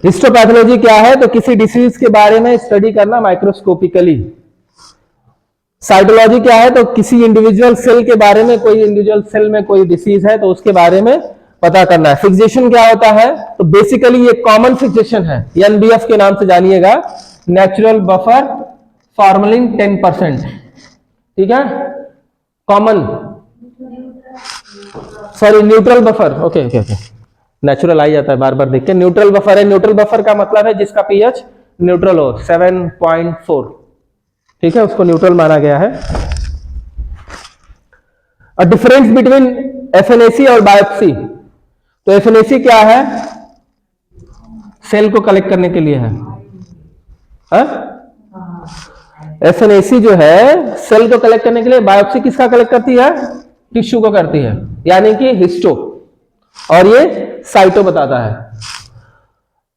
Histopathology क्या है? तो किसी डिसीज के बारे में स्टडी करना माइक्रोस्कोपिकली। साइटोलॉजी क्या है? तो किसी इंडिविजुअल सेल के बारे में, कोई इंडिविजुअल सेल में कोई डिसीज है तो उसके बारे में पता करना है। फिक्सेशन क्या होता है? तो बेसिकली ये कॉमन फिक्सेशन है, एनबीएफ के नाम से जानिएगा, नेचुरल बफर फॉर्मलिन 10%। ठीक है, common, sorry neutral buffer, okay okay okay, natural आ जाता है बार बार देख के। न्यूट्रल बफर है, न्यूट्रल बफर का मतलब है जिसका पीएच न्यूट्रल हो, 7.4। ठीक है, उसको न्यूट्रल माना गया है। अ डिफरेंस बिटवीन एफएनएसी और बायोप्सी। तो एफएनएसी क्या है? सेल को कलेक्ट करने के लिए है। एफएनएसी जो है सेल को कलेक्ट करने के लिए, बायोप्सी किसका कलेक्ट करती है? टिश्यू को करती है, यानी कि हिस्टो, और ये साइटो बताता है।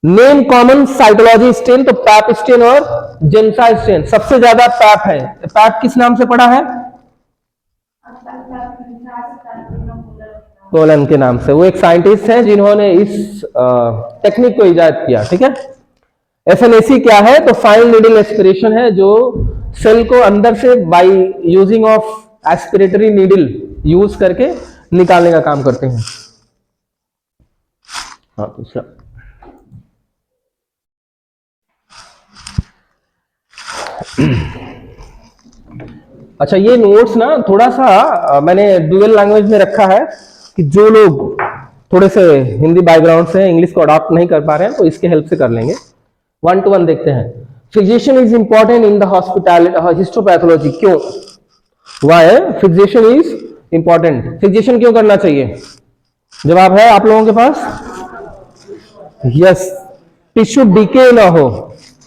नेम कॉमन साइटोलॉजी स्टेन, तो पैप स्टेन और जेम्सा स्टेन। सबसे ज्यादा पैप है। पैप किस नाम से पड़ा है? कोलन के नाम से। वो एक साइंटिस्ट है जिन्होंने इस टेक्निक को इजाद किया। ठीक है। एफएनएसी क्या है? तो फाइन नीडल एस्पिरेशन है, जो सेल को अंदर से by using of aspiratory needle use करके निकालने का काम करते हैं। हाँ, दूसरा अच्छा, ये नोट्स ना थोड़ा सा मैंने डुअल लैंग्वेज में रखा है कि जो लोग थोड़े से हिंदी बैकग्राउंड से इंग्लिश को अडॉप्ट नहीं कर पा रहे हैं तो इसके हेल्प से कर लेंगे। 1 to 1 देखते हैं। Fixation is important in the hospital histopathology. क्यों? Why fixation is important? Fixation क्यों करना चाहिए? जवाब है आप लोगों के पास? यस, टिश्यू डीके ना हो।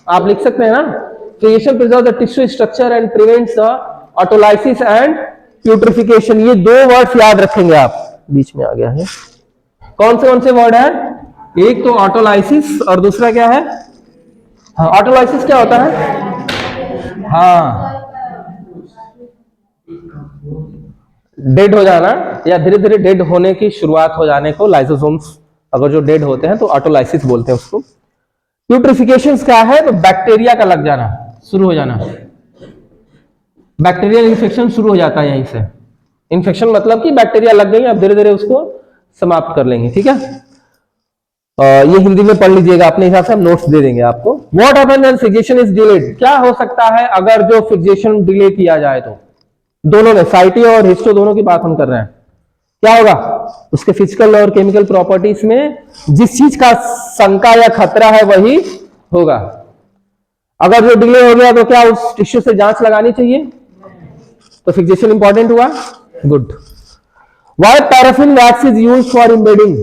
आप लिख सकते हैं ना, fixation preserve the tissue structure and prevents the autolysis and putrefaction. ये 2 वर्ड्स याद रखेंगे आप। बीच में आ गया है, कौन से वर्ड है? एक तो ऑटोलाइसिस और दूसरा क्या है? हाँ, ऑटोलाइसिस क्या होता है? हाँ, डेड हो जाना या धीरे धीरे डेड होने की शुरुआत हो जाने को लाइसोसोम्स, अगर जो डेड होते हैं तो ऑटोलाइसिस बोलते हैं उसको। प्यूट्रिफिकेशन क्या है? तो बैक्टीरिया का लग जाना, शुरू हो जाना। बैक्टीरियल इन्फेक्शन शुरू हो जाता है यहीं से। इन्फेक्शन मतलब कि बैक्टीरिया लग गई, अब धीरे धीरे उसको समाप्त कर लेंगे। ठीक है, ये हिंदी में पढ़ लीजिएगा, अपने हिसाब से हम नोट्स दे देंगे आपको। What happens when fixation is delayed? क्या हो सकता है अगर जो फिक्सेशन डिले किया जाए तो? दोनों में, साइटी और हिस्टो दोनों की बात हम कर रहे हैं। क्या होगा? उसके फिजिकल और केमिकल प्रॉपर्टीज में जिस चीज का शंका या खतरा है वही होगा। अगर जो डिले हो गया तो क्या उस टिश्यू से जांच लगानी चाहिए? तो फिक्सेशन इंपॉर्टेंट हुआ। Good. Why paraffin wax is used for embedding?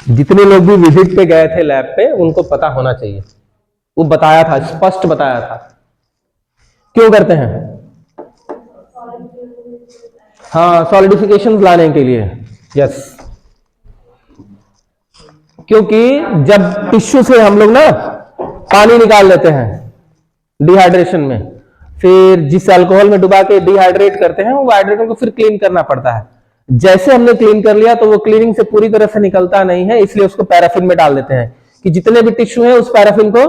जितने लोग भी विजिट पे गए थे लैब पे उनको पता होना चाहिए, वो बताया था, स्पष्ट बताया था। क्यों करते हैं? हाँ, सॉलिडिफिकेशन लाने के लिए। यस, क्योंकि जब टिश्यू से हम लोग ना पानी निकाल लेते हैं डिहाइड्रेशन में, फिर जिस अल्कोहल में डुबा के डिहाइड्रेट करते हैं वो हाइड्रेटर को फिर क्लीन करना पड़ता है। जैसे हमने क्लीन कर लिया तो वो क्लीनिंग से पूरी तरह से निकलता नहीं है, इसलिए उसको पैराफिन में डाल देते हैं कि जितने भी टिश्यू है उस पैराफिन को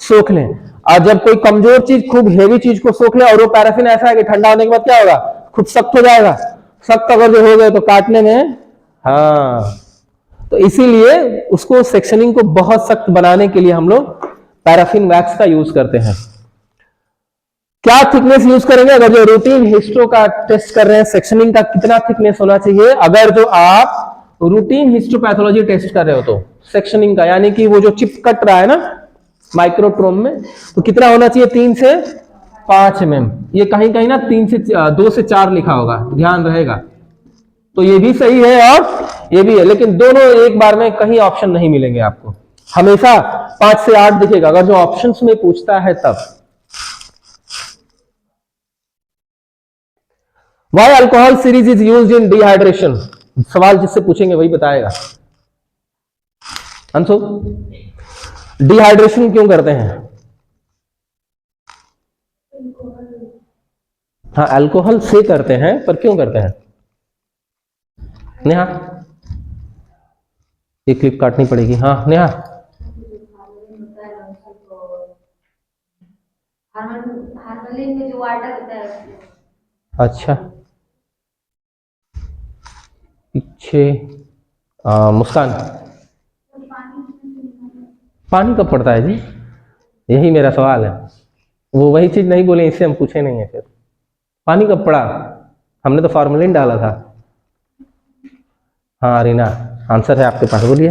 सोख लें। और जब कोई कमजोर चीज, खूब हेवी चीज को सोख ले, और वो पैराफिन ऐसा है कि ठंडा होने के बाद क्या होगा? खूब सख्त हो जाएगा। सख्त अगर जो हो गए तो काटने में, हाँ, तो इसीलिए उसको सेक्शनिंग को बहुत सख्त बनाने के लिए हम लोग पैराफिन वैक्स का यूज करते हैं। क्या थिकनेस यूज करेंगे? अगर जो रूटीन हिस्टो का टेस्ट कर रहे हैं, सेक्शनिंग का कितना थिकनेस होना चाहिए? अगर जो आप रूटीन हिस्टोपैथोलॉजी टेस्ट कर रहे हो तो सेक्शनिंग का, यानी कि वो जो चिप कट रहा है ना माइक्रोट्रोम में, तो कितना होना चाहिए? 3 से 5 mm। ये कहीं कहीं ना 2 से 4 लिखा होगा, ध्यान रहेगा। तो ये भी सही है और ये भी है, लेकिन दोनों एक बार में कहीं ऑप्शन नहीं मिलेंगे आपको। हमेशा 5 से 8 दिखेगा अगर जो ऑप्शंस में पूछता है तब। Why alcohol series is used in dehydration? सवाल जिससे पूछेंगे वही बताएगा। अंशु, डिहाइड्रेशन क्यों करते हैं? हाँ, अल्कोहल से करते हैं, पर क्यों करते हैं? नेहा, ये क्लिप काटनी पड़ेगी। हाँ नेहा, हार्मोनियम में जो वाटर होता है। अच्छा पीछे मुस्कान, पानी कब पड़ता है जी? यही मेरा सवाल है। वो वही चीज नहीं बोले, इससे हम पूछे नहीं है। फिर पानी कब पड़ा? हमने तो फार्मूलिन डाला था। हाँ रीना, आंसर है आपके पास, बोलिए।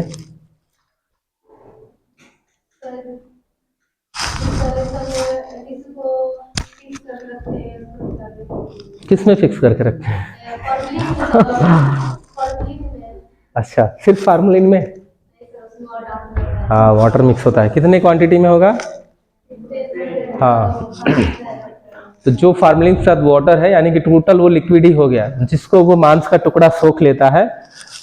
किस में फिक्स करके रखते हैं? अच्छा, सिर्फ फार्मूलिन में? हाँ, वाटर मिक्स होता है। कितने क्वांटिटी में होगा? हाँ तो जो फार्मूलिन के साथ वाटर है, यानी कि टोटल वो लिक्विड ही हो गया, जिसको वो मांस का टुकड़ा सोख लेता है।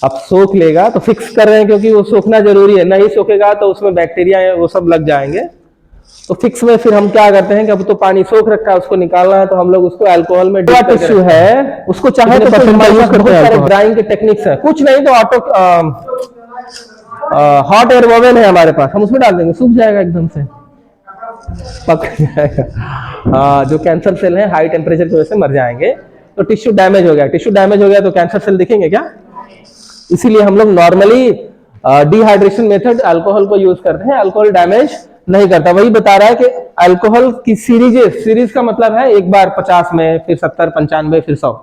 अब सोख लेगा तो फिक्स कर रहे हैं, क्योंकि वो सोखना जरूरी है, नहीं सोखेगा तो उसमें बैक्टीरिया वो सब लग जाएंगे। तो फिक्स में फिर हम क्या करते हैं कि अब तो पानी सोख रखा है, उसको निकालना है, तो हम लोग उसको अल्कोहल में डिप करके टिश्यू है उसको चाहे तो बहुत सारे ड्राइंग के टेक्निक्स है, कुछ नहीं तो ऑटो हॉट एयर ओवन है हमारे पास, हम उसमें डाल देंगे, सूख जाएगा एकदम से, पक जाएगा। हाँ, जो कैंसर सेल है हाई टेम्परेचर की वजह से मर जाएंगे। तो टिश्यू डैमेज हो गया, टिश्यू डैमेज हो गया तो कैंसर सेल दिखेंगे क्या? इसीलिए हम लोग नॉर्मली डिहाइड्रेशन मेथड अल्कोहल को यूज करते हैं। अल्कोहल डैमेज नहीं करता। वही बता रहा है कि अल्कोहल की सीरीज का मतलब है एक बार 50 में, फिर 70, 95, फिर 100,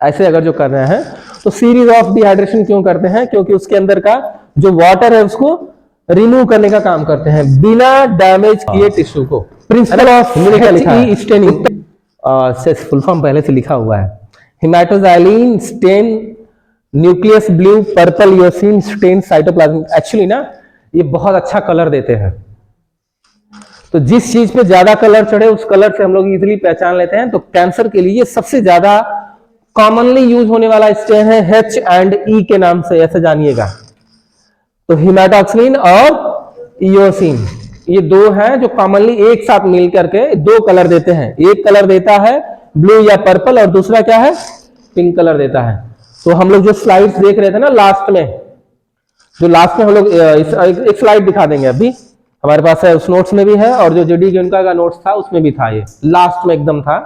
ऐसे अगर जो कर रहे हैं तो सीरीज ऑफ डिहाइड्रेशन क्यों करते हैं? क्योंकि उसके अंदर का जो वाटर है उसको रिमूव करने का काम करते हैं बिना डैमेज किए टिश्यू को। प्रिंसिपल ऑफ स्टेनिंग से फुल फॉर्म पहले से लिखा हुआ है। Haematoxylin stain nucleus blue purple eosin stain cytoplasm. Actually ना ये बहुत अच्छा कलर देते हैं, तो जिस चीज पे ज्यादा कलर चढ़े उस कलर से हम लोग इजीली पहचान लेते हैं। तो कैंसर के लिए सबसे ज्यादा कॉमनली यूज होने वाला स्टेन है H&E के नाम से, ऐसे जानिएगा। तो हिमाटोक्सिलिन और इयोसिन, ये दो हैं जो कॉमनली एक साथ मिल करके दो कलर देते हैं। एक कलर देता है ब्लू या पर्पल और दूसरा क्या है? पिंक कलर देता है। तो हम लोग जो स्लाइड्स देख रहे थे ना लास्ट में, जो लास्ट में हम लोग एक स्लाइड दिखा देंगे, अभी हमारे पास है, उस नोट्स में भी है, और जो जेडी गेंका का नोट्स था उसमें भी था, ये लास्ट में एकदम था।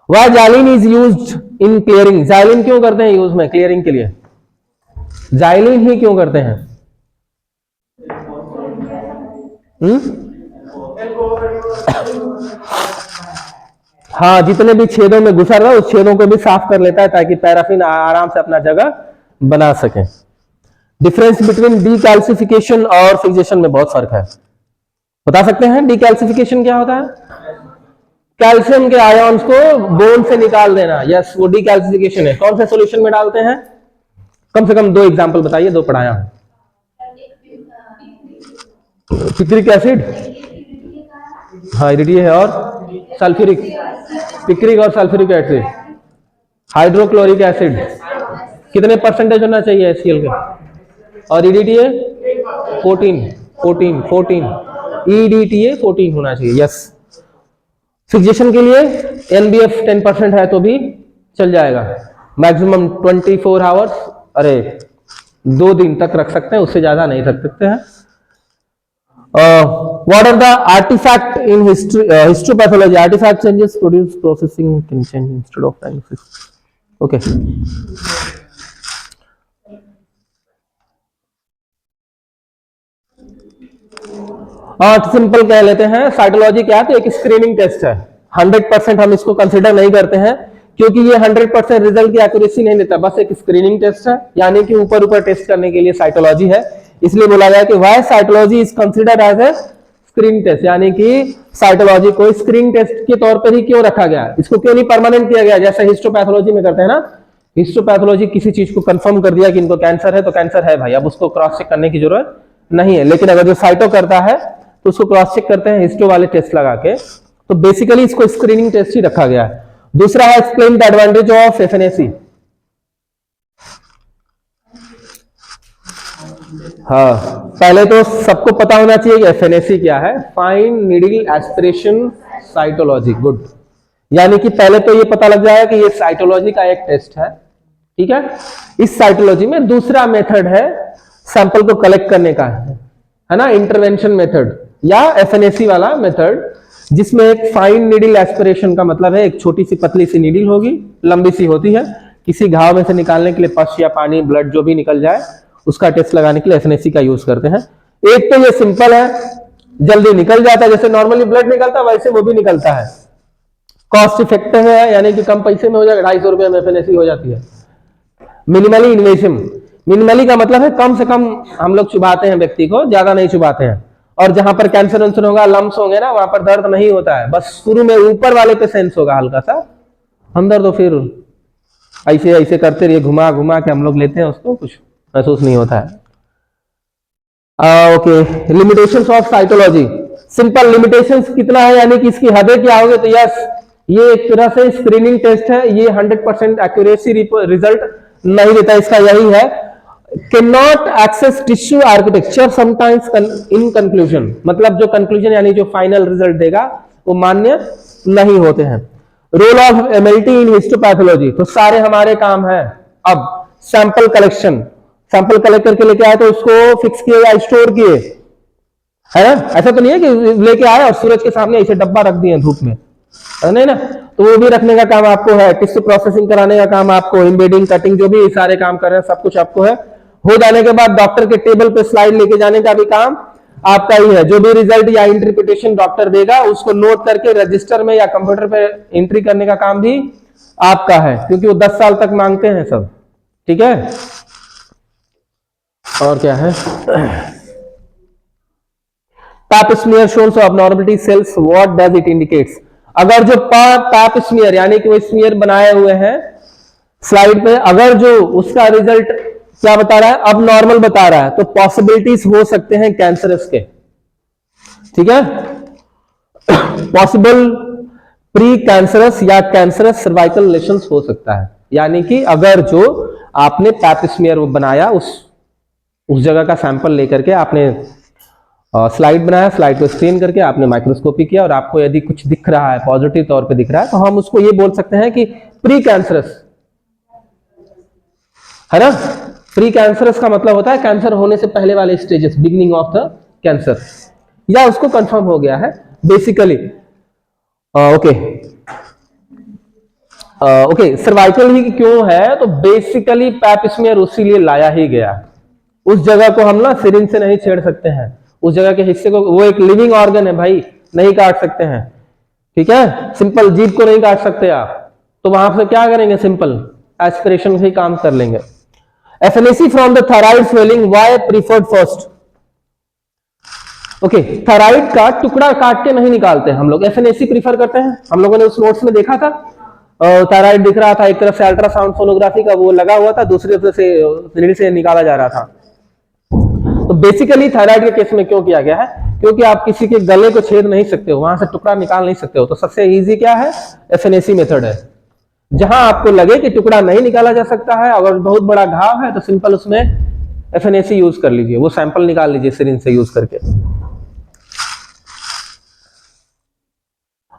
Why xylene is used in clearing. Xylene क्यों करते हैं यूज में क्लियरिंग के लिए? जाइलिन ही क्यों करते हैं? हाँ, जितने भी छेदों में घुसा रहा है उस छेदों को भी साफ कर लेता है ताकि पैराफिन आराम से अपना जगह बना सके। डिफरेंस बिटवीन डीकैल्सिफिकेशन और फिक्सेशन में बहुत फर्क है, बता सकते हैं? डीकैल्सिफिकेशन क्या होता है? कैल्शियम के आयन्स को बोन से निकाल देना, यस, वो डीकैल्सिफिकेशन है। कौन से सॉल्यूशन में डालते हैं? कम से कम 2 एग्जांपल बताइए, 2 पढ़ाया हूं। पिक्रिक एसिड, हाँ इरिडी है, और सल्फ्यूरिक, पिक्रिक और सल्फ्यूरिक एसिड, हाइड्रोक्लोरिक एसिड, कितने परसेंटेज होना चाहिए HCl के? और EDTA 14 EDTA 14 होना चाहिए, यस। फिक्सेशन के लिए NBF 10% है तो भी चल जाएगा। मैक्सिमम 24 आवर्स, अरे 2 दिन तक रख सकते हैं, उससे ज्यादा नहीं रख सकते हैं। What are the artifact in histopathology? Artifact changes produce processing can change instead of diagnosis. Okay. Simple कह लेते हैं, साइटोलॉजी क्या है? तो एक स्क्रीनिंग टेस्ट है। 100% हम इसको कंसिडर नहीं करते हैं क्योंकि ये 100% रिजल्ट की एक्यूरेसी नहीं देता, बस एक स्क्रीनिंग टेस्ट है, यानी कि ऊपर ऊपर टेस्ट करने के लिए साइटोलॉजी है। इसलिए बोला गया कि why cytology is considered as a screening test, यानी कि साइटोलॉजी को स्क्रीनिंग टेस्ट के तौर पर ही क्यों रखा गया, इसको क्यों नहीं परमानेंट किया गया जैसे हिस्टोपैथोलॉजी में करते हैं ना। हिस्टोपैथोलॉजी किसी चीज को कंफर्म कर दिया कि इनको कैंसर है तो कैंसर है भाई, अब उसको क्रॉस चेक करने की जरूरत नहीं है। लेकिन अगर जो साइटो करता है तो उसको क्रॉस चेक करते हैं हिस्टो वाले टेस्ट लगा के। तो बेसिकली इसको स्क्रीनिंग टेस्ट ही रखा गया है। दूसरा है explain the advantage of FNAC। हाँ, पहले तो सबको पता होना चाहिए कि FNAC क्या है, fine needle aspiration cytology. Good, यानी कि पहले तो ये पता लग जाएगा कि ये साइटोलॉजी का एक टेस्ट है ठीक है। इस साइटोलॉजी में दूसरा मेथड है सैंपल को कलेक्ट करने का, है ना, इंटरवेंशन मेथड या एफएनएसी वाला मेथड, जिसमें एक फाइन नीडल एस्पिरेशन का मतलब है एक छोटी सी पतली सी नीडल होगी, लंबी सी होती है, किसी घाव में से निकालने के लिए पस या पानी ब्लड जो भी निकल जाए उसका टेस्ट लगाने के लिए एफएनएसी का यूज करते हैं। एक तो ये सिंपल है, जल्दी निकल जाता है, जैसे नॉर्मली ब्लड निकलता है वैसे वो भी निकलता है, कॉस्ट इफेक्टिव है, यानी कि कम पैसे में हो जाएगा, 250 रुपए में एफएनएसी हो जाती है। मिनिमली इन्वेसिव, मिनिमली का मतलब है कम से कम हम लोग चुभाते हैं व्यक्ति को, ज्यादा नहीं चुभाते हैं, और जहां पर कैंसर वंसर होगा, लम्स होंगे ना, वहां पर दर्द नहीं होता है, बस शुरू में ऊपर वाले पे सेंस होगा हल्का सा, अंदर तो फिर ऐसे ऐसे करते रहिए, घुमा घुमा के हम लोग लेते हैं उसको, कुछ महसूस नहीं होता है। Okay, limitations of cytology, simple limitations कितना है, यानी कि इसकी हदें क्या होगी, तो यस ये एक तरह से स्क्रीनिंग टेस्ट है, ये 100% एक्यूरेसी रिजल्ट नहीं देता, इसका यही है, can not access tissue architecture sometimes in conclusion, मतलब जो कंक्लूजन यानी जो फाइनल रिजल्ट देगा वो मान्य नहीं होते हैं। Role of MLT in histopathology, तो सारे हमारे काम है अब सैंपल कलेक्शन, सैंपल कलेक्ट करके लेके आए तो उसको फिक्स किए या स्टोर किए, है ना, ऐसा तो नहीं है कि लेके आए और सूरज के सामने ऐसे डब्बा रख दिए धूप में, नहीं ना, तो वो भी रखने का काम आपको है, टिश्यू प्रोसेसिंग कराने का काम आपको, एम्बेडिंग कटिंग जो भी सारे काम कर रहे हैं सब कुछ आपको है। हो जाने के बाद डॉक्टर के टेबल पे स्लाइड लेके जाने का भी काम आपका ही है, जो भी रिजल्ट या इंटरप्रिटेशन डॉक्टर देगा उसको नोट करके रजिस्टर में या कंप्यूटर पे एंट्री करने का काम भी आपका है, क्योंकि वो 10 साल तक मांगते हैं सब, ठीक है। और क्या है, पैप स्मीयर शोन्स abnormality cells, what does it indicates, अगर जो पैप स्मीयर यानी कि वो स्मीयर बनाए हुए हैं स्लाइड पे, अगर जो उसका रिजल्ट क्या बता रहा है, अब नॉर्मल बता रहा है, तो पॉसिबिलिटीज हो सकते हैं कैंसरस के, ठीक है, पॉसिबल प्री कैंसरस या कैंसरस सर्वाइकल लेशंस हो सकता है, यानी कि अगर जो आपने पैप स्मीयर बनाया उस जगह का सैंपल लेकर के आपने स्लाइड बनाया, स्लाइड को स्क्रीन करके आपने माइक्रोस्कोपी किया और आपको यदि कुछ दिख रहा है, पॉजिटिव तौर पे दिख रहा है, तो हम उसको ये बोल सकते हैं कि प्री कैंसरस, है ना। प्री कैंसरस का मतलब होता है कैंसर होने से पहले वाले stages, beginning of the cancer, या उसको कंफर्म हो गया है बेसिकली। ओके ओके, सर्वाइकल ही क्यों है, तो बेसिकली पैप स्मीयर उसी लिए लाया ही गया, उस जगह को हम ना सिरिंज से नहीं छेड़ सकते हैं, उस जगह के हिस्से को, वो एक लिविंग ऑर्गन है भाई, नहीं काट सकते हैं, ठीक है, सिंपल जीभ को नहीं काट सकते आप, तो वहां से क्या करेंगे, सिंपल एस्पिरेशन से ही काम कर लेंगे। FNAC from the thyroid swelling, why preferred first, okay, thyroid का टुकड़ा काट के नहीं निकालते हम लोग, एफएनएसी प्रीफर करते हैं, हम लोगों ने उस नोट्स में देखा था, थायराइड दिख रहा था, एक तरफ से अल्ट्रासाउंड सोनोग्राफी का वो लगा हुआ था, दूसरी तरफ से रीढ़ से निकाला जा रहा था। तो बेसिकली थायराइड के केस में क्यों किया गया है, क्योंकि आप किसी के गले को छेद नहीं सकते हो, वहां से टुकड़ा निकाल नहीं सकते हो, तो सबसे इजी क्या है, एफएनएसी मेथड है। जहां आपको लगे कि टुकड़ा नहीं निकाला जा सकता है, अगर बहुत बड़ा घाव है तो सिंपल उसमें एफएनएसी यूज कर लीजिए, वो सैंपल निकाल लीजिए सिरिंज से यूज करके।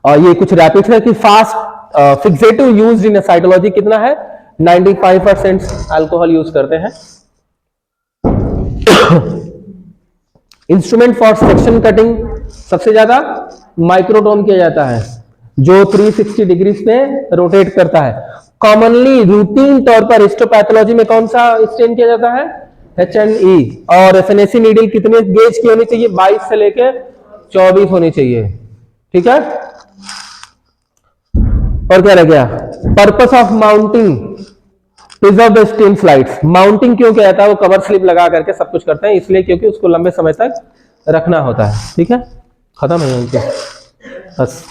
और ये कुछ रैपिड है कि fast fixative used in cytology कितना है, 95% अल्कोहल यूज करते हैं। इंस्ट्रूमेंट फॉर सेक्शन कटिंग सबसे ज्यादा माइक्रोटोम किया जाता है, जो 360 डिग्री पे रोटेट करता है। कॉमनली रूटीन तौर पर हिस्टोपैथोलॉजी में कौन सा स्टेन किया जाता है, H&E। और एफएनएसी नीडल कितने गेज की होनी चाहिए, 22 से लेके 24 होनी चाहिए, ठीक है। और क्या रह गया, purpose of mounting, preserve the stain slides, mounting क्यों किया जाता है, वो कवर स्लिप लगा करके सब कुछ करते हैं, इसलिए क्योंकि उसको लंबे समय तक रखना होता है, ठीक है, खत्म है बस।